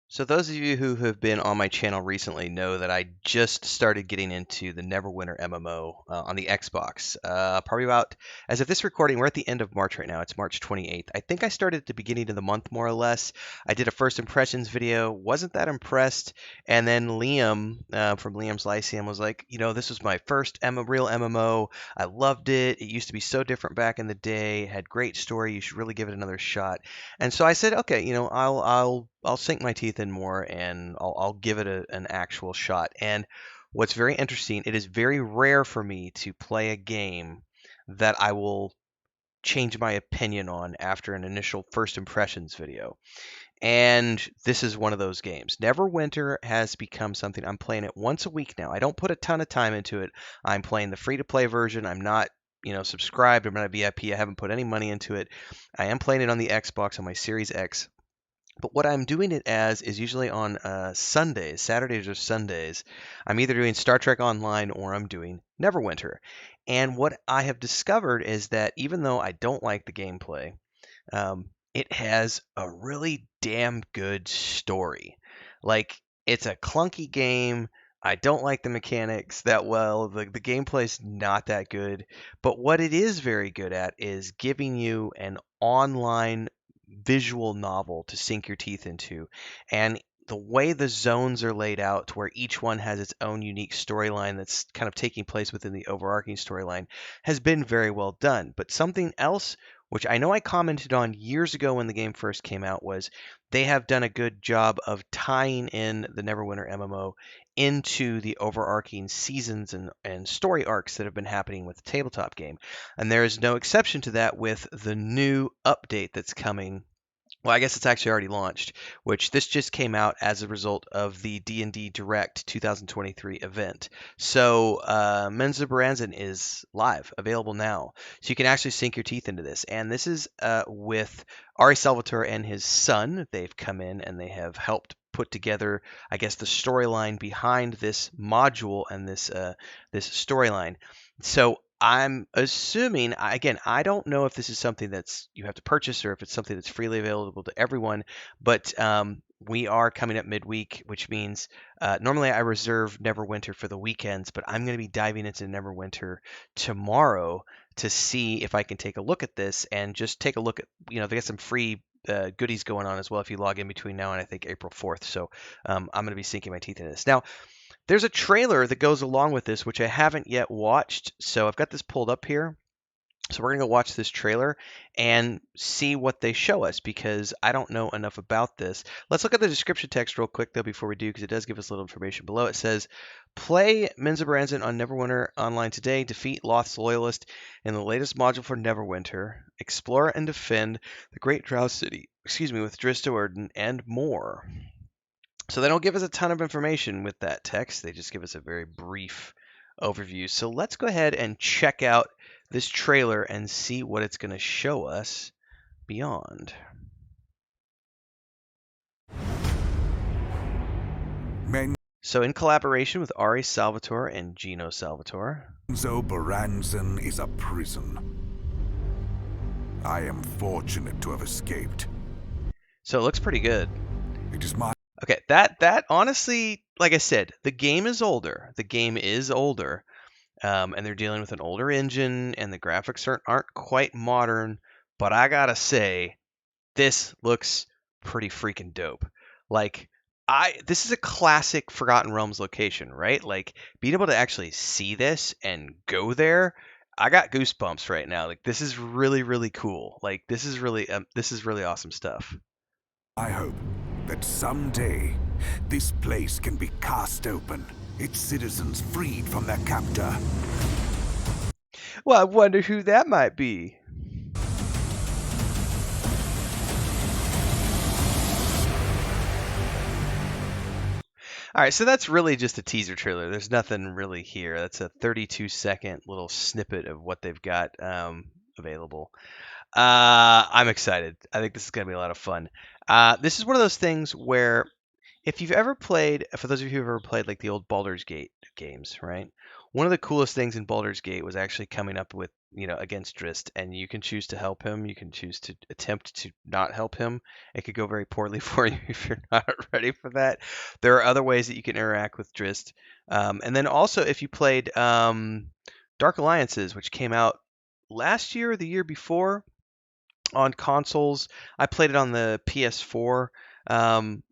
So those of you who have been on my channel recently know that I just started getting into the Neverwinter MMO on the Xbox. Probably about, as of this recording, we're at the end of March right now. It's March 28th. I think I started at the beginning of the month, more or less. I did a first impressions video, wasn't that impressed, and then Liam from Liam's Lyceum was like, this was my first real MMO. I loved it. It used to be so different back in the day. It had great story. You should really give it another shot. And so I said, okay, I'll sink my teeth in more and I'll give it an actual shot. And what's very interesting, it is very rare for me to play a game that I will change my opinion on after an initial first impressions video. And this is one of those games. Neverwinter has become something I'm playing it once a week now. I don't put a ton of time into it. I'm playing the free to play version. I'm not subscribed. I'm not a VIP. I haven't put any money into it. I am playing it on the Xbox on my Series X. But what I'm doing it as is usually on Sundays, Saturdays or Sundays. I'm either doing Star Trek Online or I'm doing Neverwinter. And what I have discovered is that even though I don't like the gameplay, it has a really damn good story. Like, it's a clunky game. I don't like the mechanics that well. The gameplay's not that good. But what it is very good at is giving you an online visual novel to sink your teeth into. And the way the zones are laid out to where each one has its own unique storyline that's kind of taking place within the overarching storyline has been very well done. But something else, which I know I commented on years ago when the game first came out, was they have done a good job of tying in the Neverwinter MMO into the overarching seasons and story arcs that have been happening with the tabletop game. And there is no exception to that with the new update that's coming. Well, I guess it's actually already launched, which this just came out as a result of the D&D Direct 2023 event. So Menzoberranzan is live, available now. So you can actually sink your teeth into this. And this is with Ari Salvatore and his son. They've come in and they have helped put together, I guess, the storyline behind this module and this storyline. So I'm assuming, again, I don't know if this is something that's you have to purchase or if it's something that's freely available to everyone, but we are coming up midweek, which means normally I reserve Neverwinter for the weekends, but I'm going to be diving into Neverwinter tomorrow to see if I can take a look at this and just take a look at, they got some free goodies going on as well if you log in between now and I think April 4th. So I'm going to be sinking my teeth in this. Now, there's a trailer that goes along with this, which I haven't yet watched. So I've got this pulled up here. So we're going to go watch this trailer and see what they show us because I don't know enough about this. Let's look at the description text real quick, though, before we do, because it does give us a little information below. It says, play Menzoberranzan on Neverwinter Online today. Defeat Loth's Loyalist in the latest module for Neverwinter. Explore and defend the Great Drow City, with Dristo Erden and more. So they don't give us a ton of information with that text. They just give us a very brief overview. So let's go ahead and check out this trailer and see what it's going to show us beyond. So in collaboration with Ari Salvatore and Geno Salvatore. Menzoberranzan is a prison. I am fortunate to have escaped. So it looks pretty good. It is my... Okay, that honestly, like I said, the game is older. And they're dealing with an older engine, and the graphics aren't quite modern. But I gotta say, this looks pretty freaking dope. Like, this is a classic Forgotten Realms location, right? Like, being able to actually see this and go there, I got goosebumps right now. Like, this is really, really cool. Like, this is really awesome stuff. I hope that someday this place can be cast open, its citizens freed from their captor. Well, I wonder who that might be. All right, so that's really just a teaser trailer. There's nothing really here. That's a 32-second little snippet of what they've got available. I'm excited. I think this is going to be a lot of fun. This is one of those things where if you've ever played, for those of you who've ever played like the old Baldur's Gate games, right? one of the coolest things in Baldur's Gate was actually coming up with, against Drist, and you can choose to help him. You can choose to attempt to not help him. It could go very poorly for you if you're not ready for that. There are other ways that you can interact with Drist. And then also, if you played Dark Alliances, which came out last year or the year before on consoles, I played it on the PS4. Um,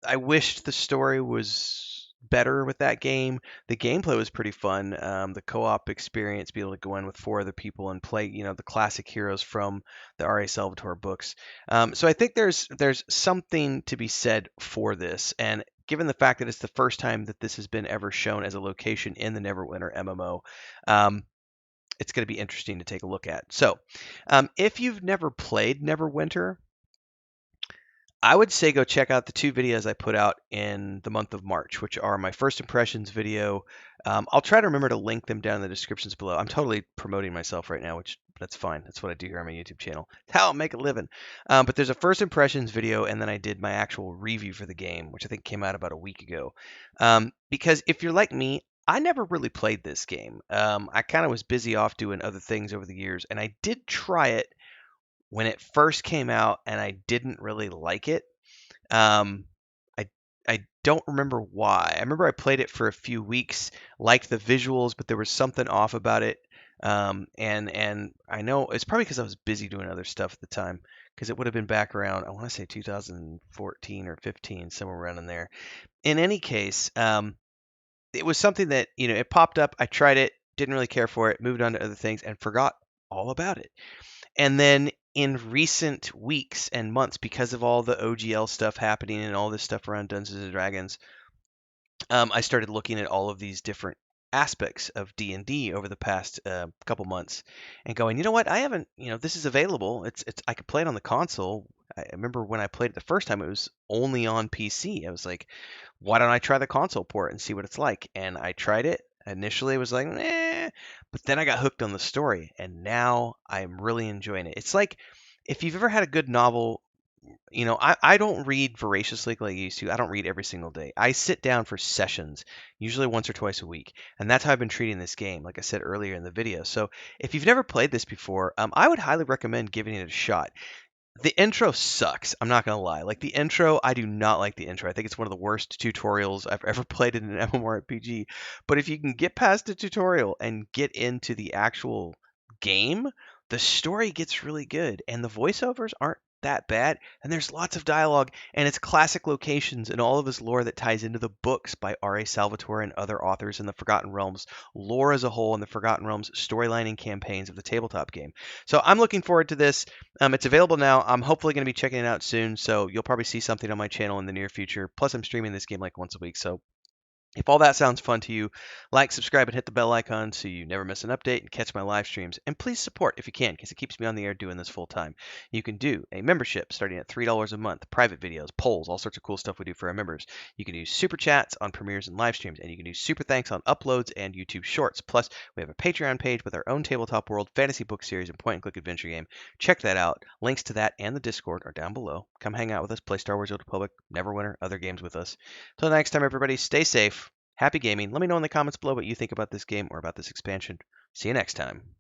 I wished the story was better with that game. The gameplay was pretty fun. The co-op experience, be able to go in with four other people and play, the classic heroes from the R.A. Salvatore books. So I think there's something to be said for this, and given the fact that it's the first time that this has been ever shown as a location in the Neverwinter MMO, it's going to be interesting to take a look at. So, if you've never played Neverwinter, I would say go check out the two videos I put out in the month of March, which are my first impressions video. I'll try to remember to link them down in the descriptions below. I'm totally promoting myself right now, which that's fine. That's what I do here on my YouTube channel. It's how I make a living. But there's a first impressions video, and then I did my actual review for the game, which I think came out about a week ago. Because if you're like me, I never really played this game. I kind of was busy off doing other things over the years, and I did try it when it first came out, and I didn't really like it. Um, I don't remember why. I remember I played it for a few weeks, liked the visuals, but there was something off about it. And I know it's probably because I was busy doing other stuff at the time, because it would have been back around, I want to say 2014 or 15, somewhere around in there. In any case, it was something that, it popped up. I tried it, didn't really care for it, moved on to other things, and forgot all about it. And then in recent weeks and months, because of all the OGL stuff happening and all this stuff around Dungeons and Dragons, I started looking at all of these different aspects of D&D over the past couple months, and going, you know what? I haven't, this is available. It's I could play it on the console. I remember when I played it the first time, it was only on PC. I was like, why don't I try the console port and see what it's like? And I tried it. Initially, it was like, but then I got hooked on the story, and now I'm really enjoying it. It's like if you've ever had a good novel. I don't read voraciously like I used to. I don't read every single day. I sit down for sessions, usually once or twice a week. And that's how I've been treating this game, like I said earlier in the video. So if you've never played this before, I would highly recommend giving it a shot. The intro sucks. I'm not going to lie. Like the intro, I do not like the intro. I think it's one of the worst tutorials I've ever played in an MMORPG. But if you can get past the tutorial and get into the actual game, the story gets really good. And the voiceovers aren't that bad. And there's lots of dialogue. And it's classic locations and all of his lore that ties into the books by R.A. Salvatore and other authors in the Forgotten Realms, lore as a whole, and the Forgotten Realms storyline and campaigns of the tabletop game. So I'm looking forward to this. It's available now. I'm hopefully going to be checking it out soon, so you'll probably see something on my channel in the near future. Plus, I'm streaming this game like once a week, so if all that sounds fun to you, like, subscribe, and hit the bell icon so you never miss an update and catch my live streams. And please support if you can, because it keeps me on the air doing this full time. You can do a membership starting at $3 a month, private videos, polls, all sorts of cool stuff we do for our members. You can do super chats on premieres and live streams, and you can do super thanks on uploads and YouTube shorts. Plus, we have a Patreon page with our own tabletop world, fantasy book series, and point-and-click adventure game. Check that out. Links to that and the Discord are down below. Come hang out with us, play Star Wars: Old Republic, Neverwinter, other games with us. Till next time, everybody, stay safe. Happy gaming. Let me know in the comments below what you think about this game or about this expansion. See you next time.